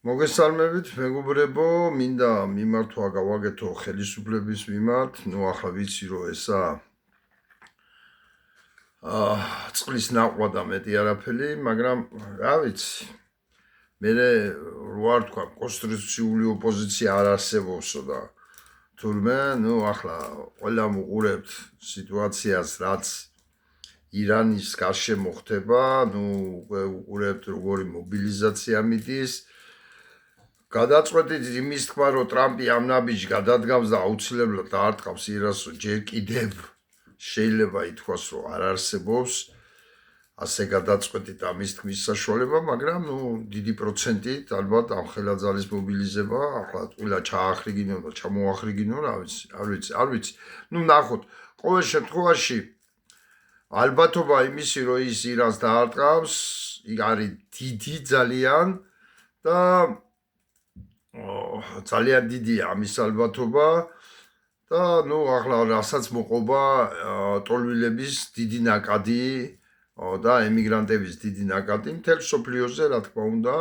მოგესალმებით, მეგობრებო, მინდა მიმართვა გავაკეთო ხელისუფლების მიმართ, ახლა ვიცი რომ ესა წყლის ნაყვა და მეტი არაფერი, მაგრამ რა ვიცი. მე რა თქვა, კონსტიტუციური ოპოზიცია არ არსებობსო და თურმე, ახლა ყველა უყურებთ სიტუაციას, რაც ირანის გარშემო ხდება, უყურებთ როგორი მობილიზაცია მიდის. გადაწყვეტით იმის თქმა, რომ ტრამპი ამ ნაბიჯს გადადგამს და აუცილებლად დაარტყავს ირანს, ჯერ კიდევ შეიძლება ითქვას, რომ არ არსებობს ასე გადაწყვეტით ამის თქმის საშუალება, მაგრამ დიდი პროცენტით ალბათ ამ ხელაძალის მობილიზება, ახლა ყველა ჩაახრიგინო და ჩამოახრიგინო, არ ვიცი. ნახოთ, ყოველ შემთხვევაში ალბათობა იმისი, რომ ის ირანს დაარტყავს, არის დიდი ძალიან და ძალიან დიდია ამის ალბათობა და ახლა რასაც მოყობა ტოლვილების დიდი ნაკადი და ემიგრანტების დიდი ნაკადი მთელ მსოფლიოზე, რა თქმა უნდა,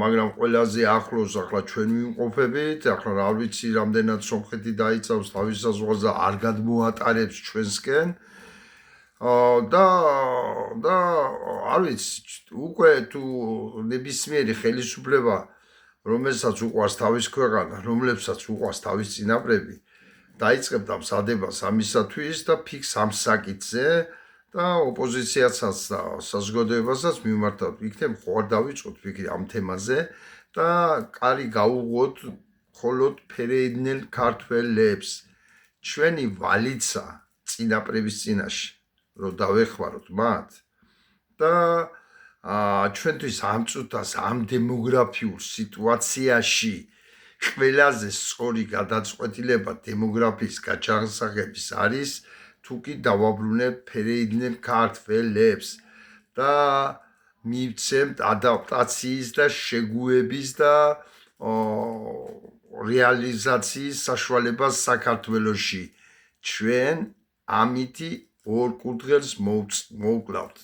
მაგრამ ყველაზე ახლოს ახლა ჩვენ ვიმყოფებით, ახლა რა ვიცი, რამდენად სომხეთი დაიცავს თავის საზღვარს და არ გადმოატარებს ჩვენსკენ და არ ვიცი, უკვე თუ ნებისმიერი ხელისუფლება რომელსაც უყვარს თავის ქვეყანა, რომლებსაც უყვარს თავის წინაპრები, დაიწყებდა მზადებას ამისათვის და ფიქს ამ საკითხზე და ოპოზიციასაც და საზოგადოებასაც მიმართავ იქნებ ხوار დავიწყოთ ფიქრი ამ თემაზე და კარი გაუღოთ მხოლოდ ფერეიდნელ ქართველებს. ჩვენი ვალიცა წინაპრების წინაშე, რომ დავეხმაროთ მათ და ჩვენთვის ამ წუთას ამ დემოგრაფიულ სიტუაციაში ყველაზე სწორი გადაწყვეტილება დემოგრაფიის გაჩაღსაღების არის თუ კი დავაბრუნებთ ფერეიდნელ ქართველებს და მივცემთ ადაპტაციის და შეგუების და რეალიზაციის საშუალებას საქართველოში. ჩვენ ამითი ორ კურდღელს მოვკლავთ.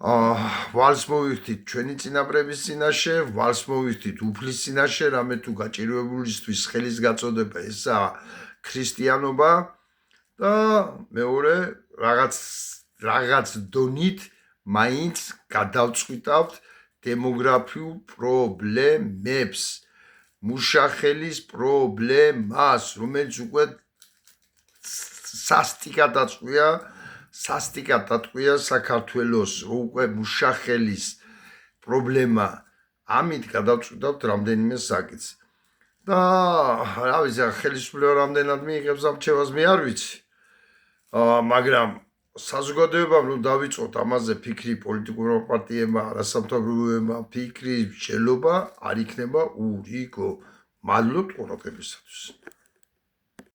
ვალს მოვიხდით ჩვენი წინაპრების წინაშე, ვალს მოვიხდით უფლის წინაშე, რამე თუ გაჭირვებულისთვის ხელის გაწოდება ესა ქრისტიანობა და მეორე რაღაც დონით მაინც გადავწყვიტავთ დემოგრაფიულ პრობლემებს, მუშახელის პრობლემას, რომელიც უკვე სასტიკად ატყვია საქართველოს, უკვე მუშახელის პრობლემა, ამით გადავწყვიტავთ რამდენიმე საკითხს. და რა ვიცი, ხელისუფლება რამდენად მიიღებს ამჩევას, მე არ ვიცი. მაგრამ საზოგადოებამ დავიწყოთ ამაზე ფიქრი პოლიტიკურმა პარტიებმა, არასამთავრობოებმა, ფიქრის მსჯელობა არ იქნება ურიგო. მადლობთ ყურადღებისათვის.